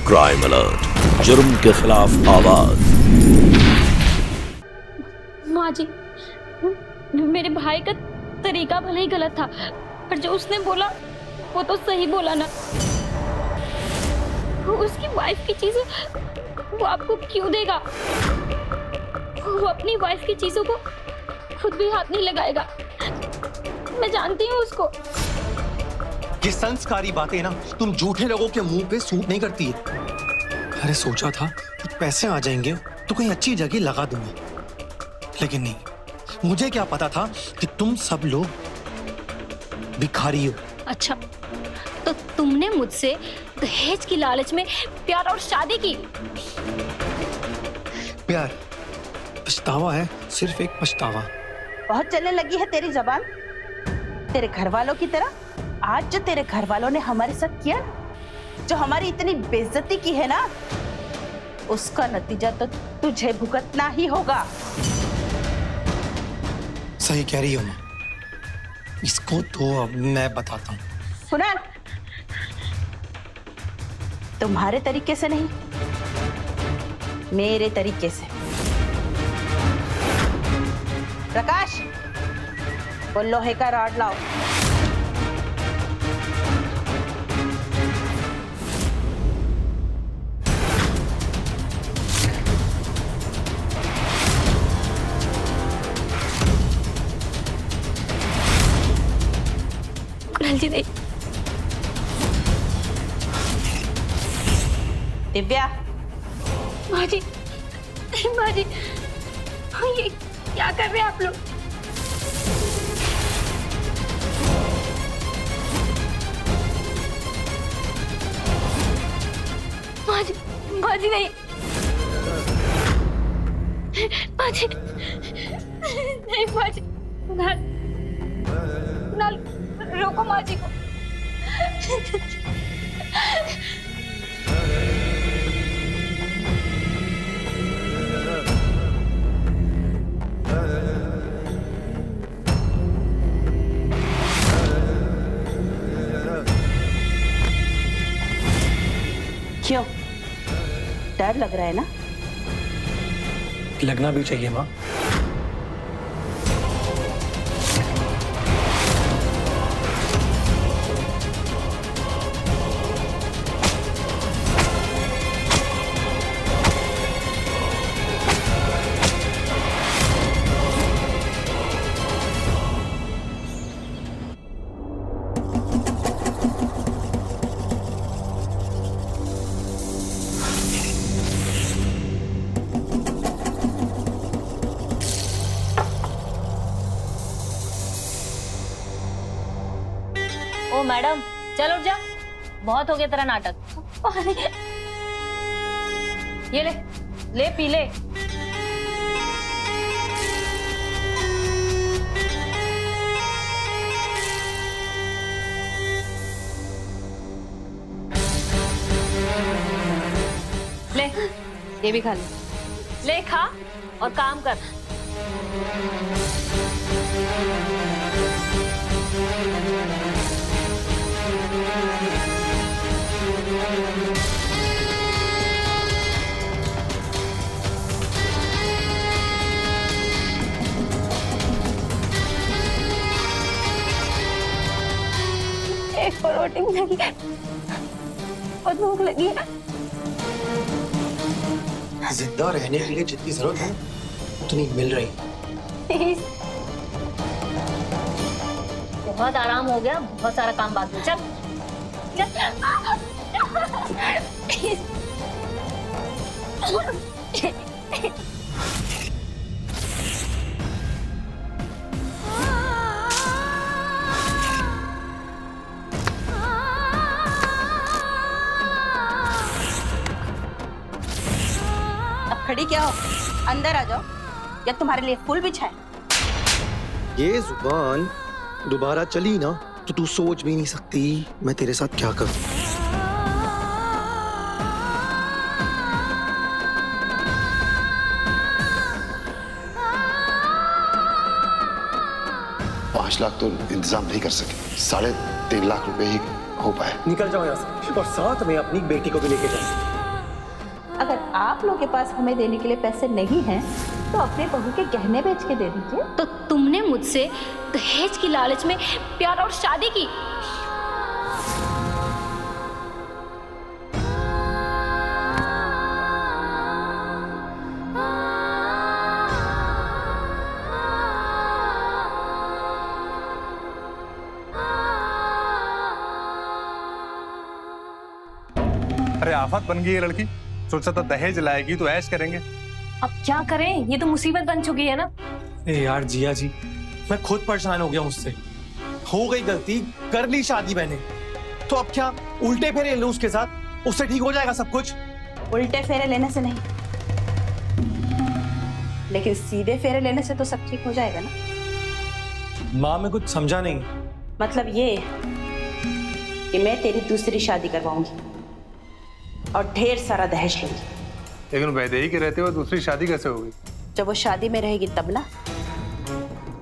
Crime alert, जुर्म के खिलाफ आवाज। माँ जी, मेरे भाई का तरीका भले ही गलत था, पर जो उसने बोला वो तो सही बोला ना। उसकी वाइफ की चीजें वो आपको क्यों देगा? वो अपनी वाइफ की चीजों को खुद भी हाथ नहीं लगाएगा। मैं जानती हूँ उसको। ये संस्कारी बातें ना तुम झूठे लोगों के मुंह पे सूट नहीं करती है। अरे सोचा था कुछ पैसे आ जाएंगे तो कहीं अच्छी जगह लगा दूंगा, लेकिन नहीं। मुझे क्या पता था कि तुम सब लोग भिखारी हो। अच्छा, तो तुमने मुझसे दहेज की लालच में प्यार और शादी की? प्यार पछतावा है, सिर्फ एक पछतावा। बहुत चलने लगी है तेरी जबान, तेरे घर वालों की तरह। आज जो तेरे घर वालों ने हमारे साथ किया, जो हमारी इतनी बेइज्जती की है ना, उसका नतीजा तो तुझे भुगतना ही होगा। सही कह रही हो माँ, इसको तो अब मैं बताता हूँ। सुना, तुम्हारे तरीके से नहीं, मेरे तरीके से। प्रकाश, वो लोहे का रॉड लाओ। जल्दी दे। दिव्या। माँ जी, माँ जी, ये क्या कर रहे हैं आप लोग? माँ जी नहीं, माँ जी नहीं, माँ जी ना, रोको माँ जी को। क्यों, डर लग रहा है ना? लगना भी चाहिए माँ। ओ मैडम, चल उठ जा, बहुत हो गया तेरा नाटक। ये ले, ले पी ले। ले, ये भी खा ले। ले खा और काम कर। एक और रोटी मिलेगी, बहुत भूख लगी है। जिंदा रहने के लिए जितनी जरूरत है उतनी मिल रही। प्लीज। बहुत आराम हो गया, बहुत सारा काम बाकी है। चल। अब खड़ी क्या हो, अंदर आ जाओ, या तुम्हारे लिए फूल बिछाएं? ये जुबान दोबारा चली ना तो तू सोच भी नहीं सकती मैं तेरे साथ क्या करूं। $5 लाख तो इंतजाम नहीं कर सके, 3.5 लाख रुपए ही हो पाए। निकल जाओ यहाँ से और साथ में अपनी बेटी को भी लेके जाओ। अगर आप लोग के पास हमें देने के लिए पैसे नहीं हैं तो अपने बहू के गहने बेच के दे दीजिए। तो तुमने मुझसे दहेज की लालच में प्यार और शादी की। अरे आफत बन गई ये लड़की। सोचा था दहेज लाएगी तो ऐश करेंगे। अब क्या करें, ये तो मुसीबत बन चुकी है ना। ए यार जिया जी, मैं खुद परेशान हो गया मुझसे। हो गई गलती, कर ली शादी मैंने, तो अब क्या उल्टे फेरे लूं उसके साथ? उससे ठीक हो जाएगा सब कुछ? उल्टे फेरे लेने से नहीं, लेकिन सीधे फेरे लेने से तो सब ठीक हो जाएगा ना। माँ मैं कुछ समझा नहीं। मतलब ये कि मैं तेरी दूसरी शादी करवाऊंगी और ढेर सारा दहेज लूंगी। लेकिन वैदेही के रहते हुए दूसरी शादी कैसे होगी? जब वो शादी में रहेगी तब ना।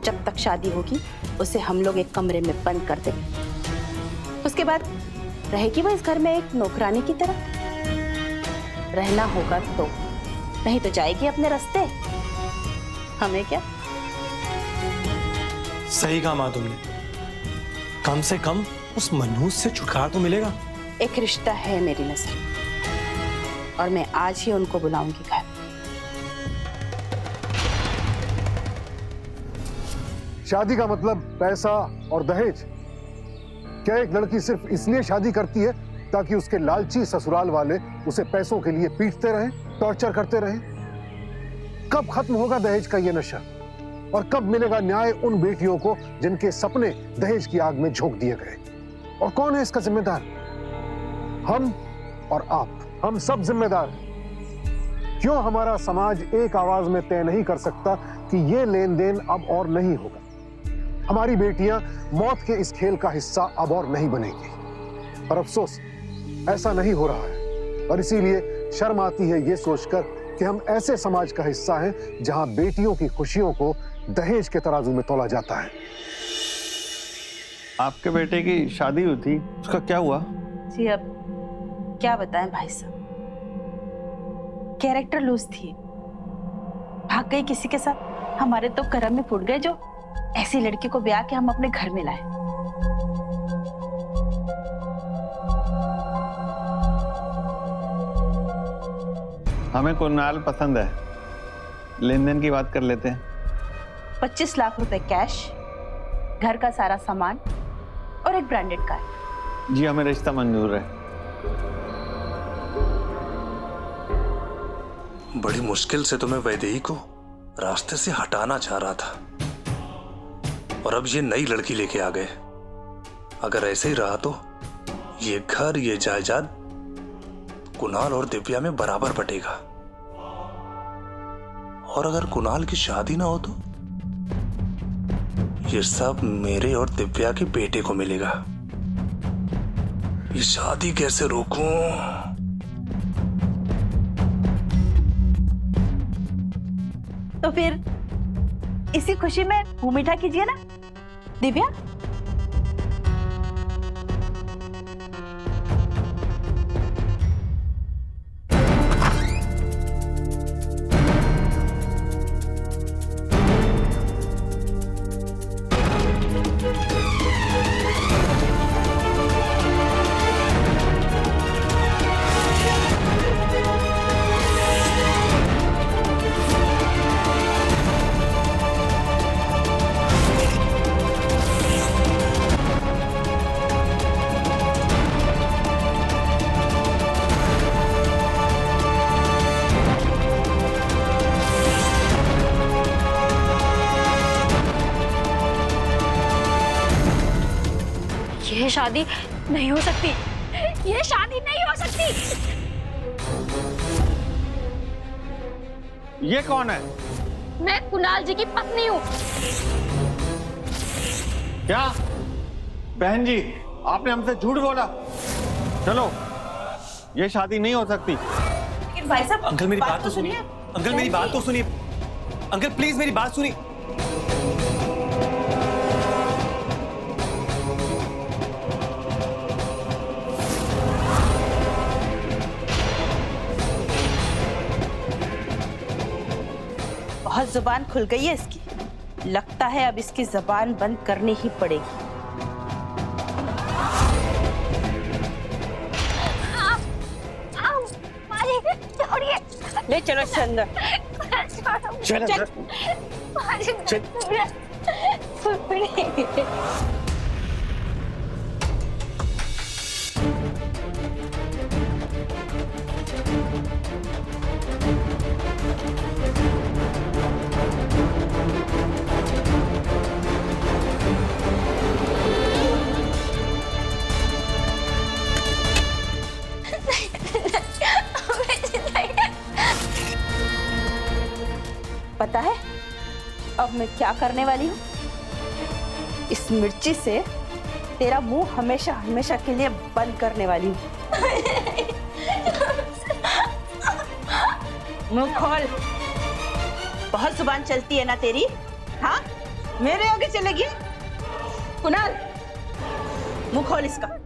जब तक शादी होगी उसे हम लोग एक कमरे में बंद कर देंगे। उसके बाद रहेगी वो इस घर में एक नौकरानी की तरह। रहना होगा तो, नहीं तो जाएगी अपने रास्ते। हमें क्या। सही कहा माँ तुमने, कम से कम उस मनहूस से छुटकारा तो मिलेगा। एक रिश्ता है मेरी नजर और मैं आज ही उनको बुलाऊंगी घर। शादी का मतलब पैसा और दहेज? क्या एक लड़की सिर्फ इसलिए शादी करती है ताकि उसके लालची ससुराल वाले उसे पैसों के लिए पीटते रहें, टॉर्चर करते रहें? कब खत्म होगा दहेज का ये नशा और कब मिलेगा न्याय उन बेटियों को जिनके सपने दहेज की आग में झोंक दिए गए? और कौन है इसका जिम्मेदार? हम और आप, हम सब जिम्मेदार हैं। क्यों हमारा समाज एक आवाज में तय नहीं कर सकता कि ये लेन देन अब और नहीं होगा? हमारी बेटियां मौत के इस खेल का हिस्सा अब और नहीं बनेगी। पर अफसोस ऐसा नहीं हो रहा है और इसीलिए शर्म आती है ये सोचकर कि हम ऐसे समाज का हिस्सा हैं जहां बेटियों की खुशियों को दहेज के तराजू में तोला जाता है। आपके बेटे की शादी हुई थी, उसका क्या हुआ? जी अब क्या बताएं भाई साहब, कैरेक्टर लूज थी, भाग गई किसी के साथ। हमारे तो करम में फूट गए जो ऐसी लड़की को ब्याह के हम अपने घर में लाए। हमें कुनाल पसंद है, लेन देन की बात कर लेते हैं। 25 लाख रुपए कैश, घर का सारा सामान और एक ब्रांडेड कार। जी हमें रिश्ता मंजूर है। बड़ी मुश्किल से तो मैं वैदेही को रास्ते से हटाना चाह रहा था और अब ये नई लड़की लेके आ गए। अगर ऐसे ही रहा तो ये घर, ये जायदाद कुणाल और दिव्या में बराबर बटेगा। और अगर कुणाल की शादी ना हो तो ये सब मेरे और दिव्या के बेटे को मिलेगा। ये शादी कैसे रोकूं? तो फिर इसी खुशी में मुंह मीठा कीजिए ना दिव्या। ये शादी नहीं हो सकती, ये शादी नहीं हो सकती। ये कौन है? मैं कुणाल जी की पत्नी हूँ। क्या बहन जी, आपने हमसे झूठ बोला? चलो, ये शादी नहीं हो सकती। लेकिन भाई साहब अंकल मेरी बात तो सुनिए। अंकल मेरी बात तो सुनिए। अंकल प्लीज मेरी बात सुनिए। बहुत जुबान खुल गई है इसकी। लगता है अब इसकी जुबान बंद करनी ही पड़ेगी। ले चलो इससे अंदर। चल अंदर। चल। पता है अब मैं क्या करने वाली हूँ? इस मिर्ची से तेरा मुंह हमेशा हमेशा के लिए बंद करने वाली हूँ। मुंह खोल। बहुत जुबान चलती है ना तेरी? हाँ, मेरे आगे चलेगी? कुणाल, मुंह खोल इसका।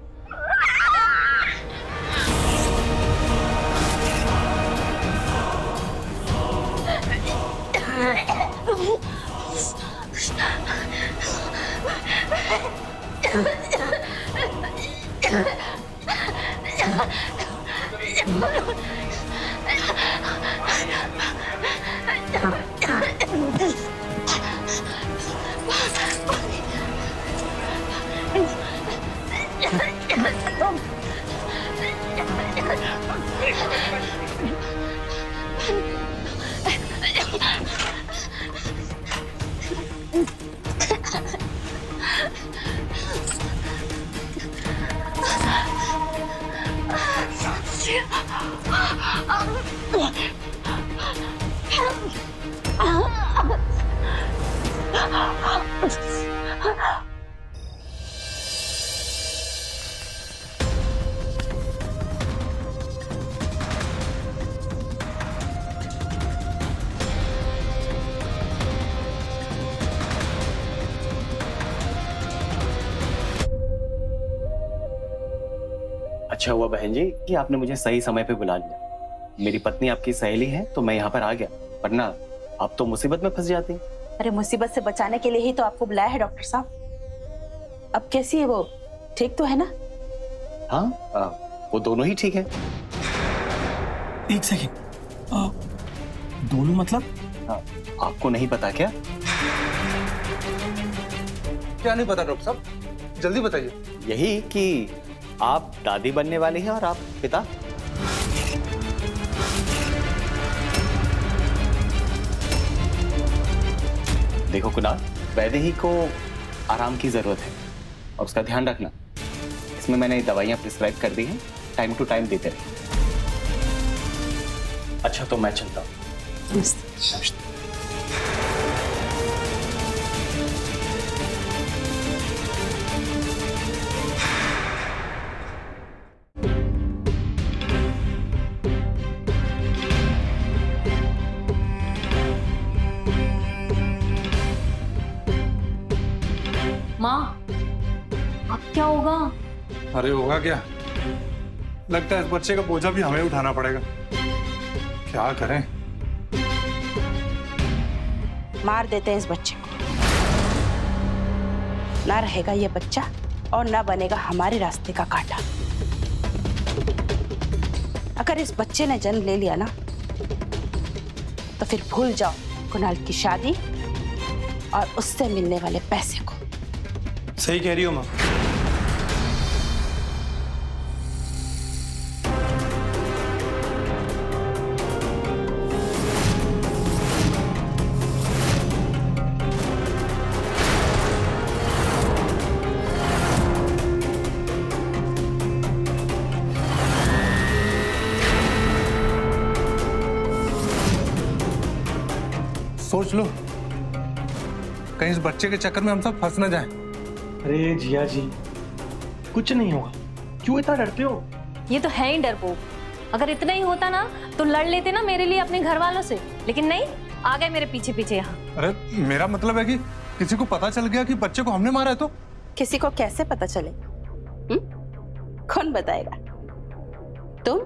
अच्छा हुआ बहन जी कि आपने मुझे सही समय पे बुला लिया। मेरी पत्नी आपकी सहेली है तो मैं यहाँ पर आ गया, वरना आप तो मुसीबत में फंस जाती। अरे मुसीबत से बचाने के लिए ही तो आपको बुलाया है डॉक्टर साहब। अब कैसी है वो? ठीक तो है ना? हाँ, वो दोनों ही ठीक है। एक सेकंड, दोनों मतलब? हाँ, आपको नहीं पता क्या? क्या नहीं पता डॉक्टर साहब, जल्दी बताइए। यही कि आप दादी बनने वाली हैं और आप पिता। देखो कुणाल, वैदेही को आराम की जरूरत है और उसका ध्यान रखना। इसमें मैंने दवाइयां प्रिस्क्राइब कर दी हैं, टाइम टू टाइम देते रहिए। अच्छा तो मैं चलता हूँ। माँ, अब क्या होगा? अरे होगा क्या, लगता है इस बच्चे का बोझा भी हमें उठाना पड़ेगा। क्या करें? मार देते हैं इस बच्चे को। ना रहेगा ये बच्चा और ना बनेगा हमारे रास्ते का कांटा। अगर इस बच्चे ने जन्म ले लिया ना तो फिर भूल जाओ कुणाल की शादी और उससे मिलने वाले पैसे को। सही कह रही हो माँ। सोच लो, कहीं इस बच्चे के चक्कर में हम सब फंस न जाएं। अरे जिया जी, कुछ नहीं होगा, क्यों इतना डरते हो? ये तो है ही डरपोक। अगर इतना ही होता ना तो लड़ लेते ना मेरे लिए अपने घर वालों से, लेकिन नहीं, आ गए मेरे पीछे पीछे यहाँ। अरे मेरा मतलब है कि किसी को पता चल गया कि बच्चे को हमने मारा है तो? किसी को कैसे पता चलेगा? कौन बताएगा? तुम?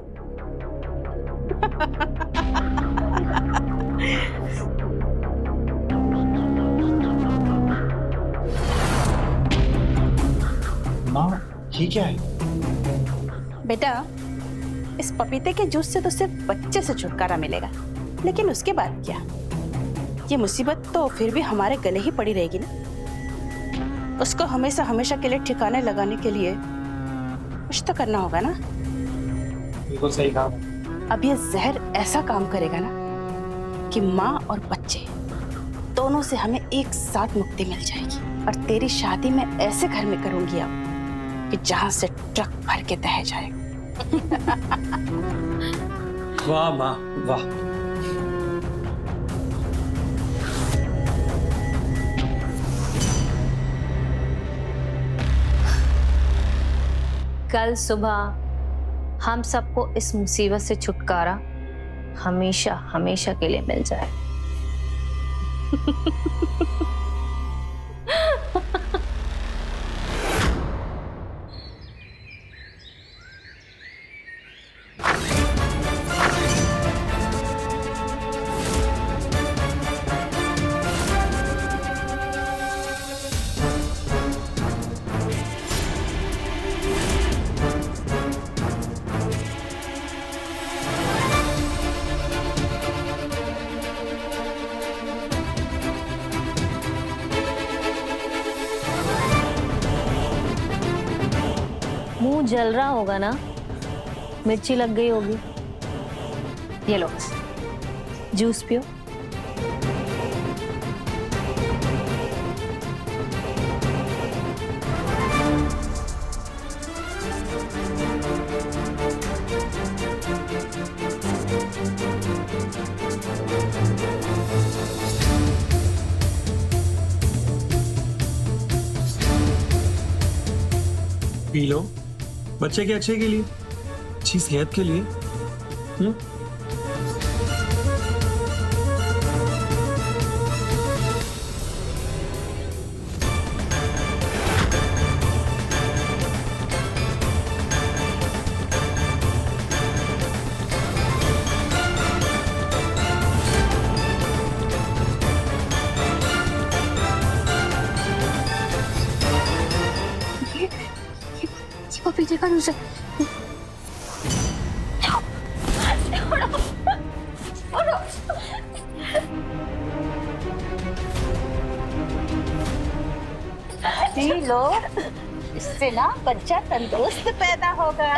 ठीक है बेटा, इस पपीते के जूस से तो सिर्फ बच्चे से छुटकारा मिलेगा, लेकिन उसके बाद क्या? ये मुसीबत तो फिर भी हमारे गले ही पड़ी रहेगी ना। उसको हमेशा हमेशा के लिए ठिकाने लगाने के लिए कुछ तो करना होगा ना। बिल्कुल सही कहा। अब ये जहर ऐसा काम करेगा ना कि माँ और बच्चे दोनों से हमें एक साथ मुक्ति मिल जाएगी। और तेरी शादी मैं ऐसे घर में करूंगी अब कि जहां से ट्रक भर के दह जाएगा। वाह माँ वाह। कल सुबह हम सबको इस मुसीबत से छुटकारा हमेशा हमेशा के लिए मिल जाए। मुंह जल रहा होगा ना, मिर्ची लग गई होगी। ये लो जूस पियो। पी लो, बच्चे के अच्छे के लिए, अच्छी सेहत के लिए। पपीते का जूस है। पी लो, इससे ना बच्चा तंदुरुस्त पैदा होगा।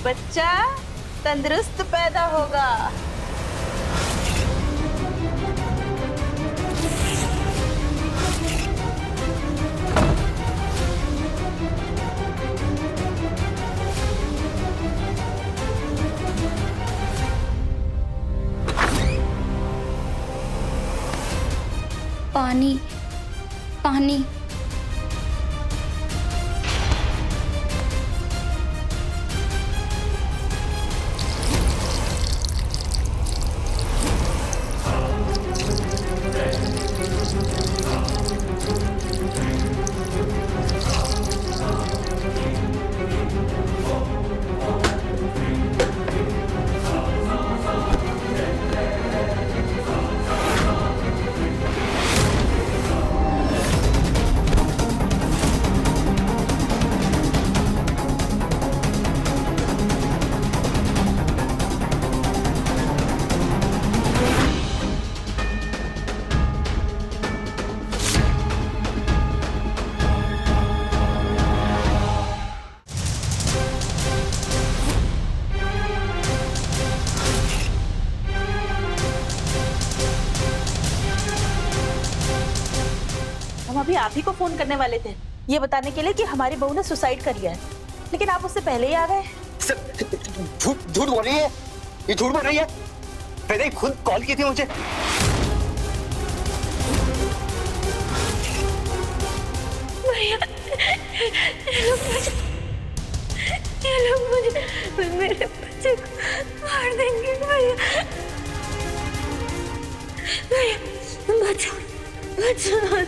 बच्चा तंदुरुस्त पैदा होगा। पानी पानी। हम अभी आप ही को फोन करने वाले थे। ये बताने के लिए कि हमारी बहू ने सुसाइड कर लिया है, लेकिन आप उससे पहले ही आ गए। झूठ झूठ बोल रही है, ये झूठ बोल रही है। मैंने खुद कॉल की थी मुझे। ये लोग मुझे मेरे बच्चे को मार देंगे। भैया बचाओ बचाओ।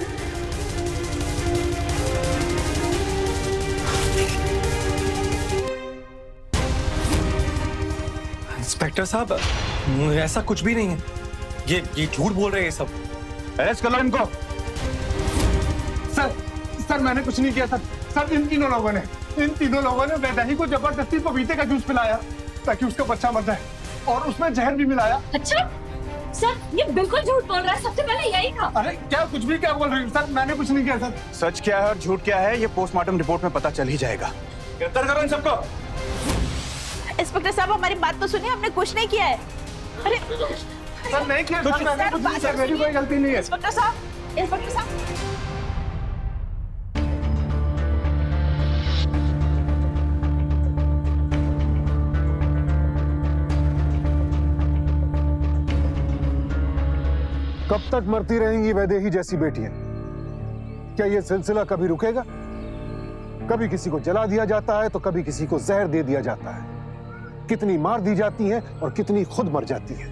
इंस्पेक्टर साहब, ऐसा कुछ भी नहीं है, ये झूठ बोल रहे हैं सब। अरेस्ट कर लो इनको। सर मैंने कुछ नहीं किया सर। सर इन तीनों लोगों ने वैदेही को जबरदस्ती पपीते का जूस पिलाया ताकि उसका बच्चा मर जाए, और उसमें जहर भी मिलाया। अच्छा सर, ये बिल्कुल झूठ बोल रहा है, सबसे पहले यही था। अरे क्या कुछ भी क्या बोल रही हूँ सर, मैंने कुछ नहीं किया सर। सच क्या है और झूठ क्या है ये पोस्टमार्टम रिपोर्ट में पता चल ही जाएगा। गिरफ्तार करो इन सबको। इंस्पेक्टर साहब हमारी बात तो सुनिए, हमने कुछ नहीं किया है। अरे सर नहीं किया सर, मैंने कुछ नहीं किया, मेरी कोई गलती नहीं है। इंस्पेक्टर साहब कब तक मरती रहेंगी वैदेही जैसी बेटियां? क्या यह सिलसिला कभी रुकेगा? कभी किसी को जला दिया जाता है तो कभी किसी को जहर दे दिया जाता है। कितनी मार दी जाती है और कितनी खुद मर जाती है,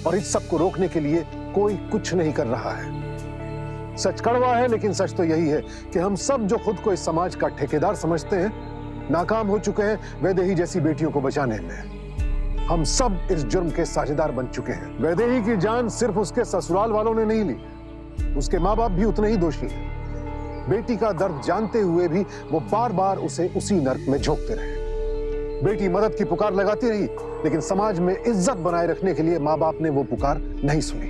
और इस सब को रोकने के लिए कोई कुछ नहीं कर रहा है। सच कड़वा है, लेकिन सच तो यही है कि हम सब जो खुद को इस समाज का ठेकेदार समझते हैं, नाकाम हो चुके हैं वैदेही जैसी बेटियों को बचाने में। हम सब इस जुर्म के साझेदार बन चुके हैं। वैदेही की जान सिर्फ उसके ससुराल वालों ने नहीं ली, उसके माँ बाप भी उतने ही दोषी हैं। बेटी का दर्द जानते हुए भी वो बार बार उसे उसी नर्क में झोंकते रहे। बेटी मदद की पुकार लगाती रही, लेकिन समाज में इज्जत बनाए रखने के लिए माँ बाप ने वो पुकार नहीं सुनी।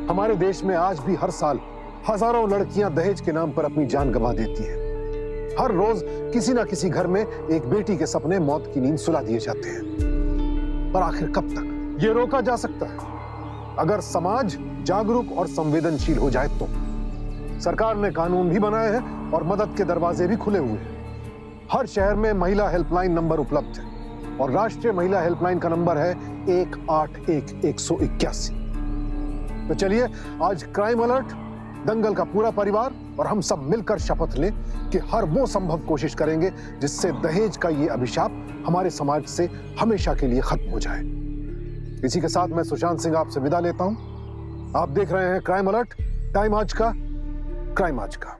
हमारे देश में आज भी हर साल हजारों लड़कियां दहेज के नाम पर अपनी जान गंवा देती हैं। हर रोज किसी ना किसी घर में एक बेटी के सपने मौत की नींद सुला दिए जाते हैं। पर आखिर कब तक ये रोका जा सकता है? अगर समाज जागरूक और संवेदनशील हो जाए तो। सरकार ने कानून भी बनाए हैं और मदद के दरवाजे भी खुले हुए हैं। हर शहर में महिला हेल्पलाइन नंबर उपलब्ध है, और राष्ट्रीय महिला हेल्पलाइन का नंबर है 181181। तो चलिए आज क्राइम अलर्ट, दंगल का पूरा परिवार और हम सब मिलकर शपथ लें कि हर वो संभव कोशिश करेंगे जिससे दहेज का ये अभिशाप हमारे समाज से हमेशा के लिए खत्म हो जाए। इसी के साथ मैं सुशांत सिंह आपसे विदा लेता हूं। आप देख रहे हैं क्राइम अलर्ट, टाइम आज का, क्राइम आज का।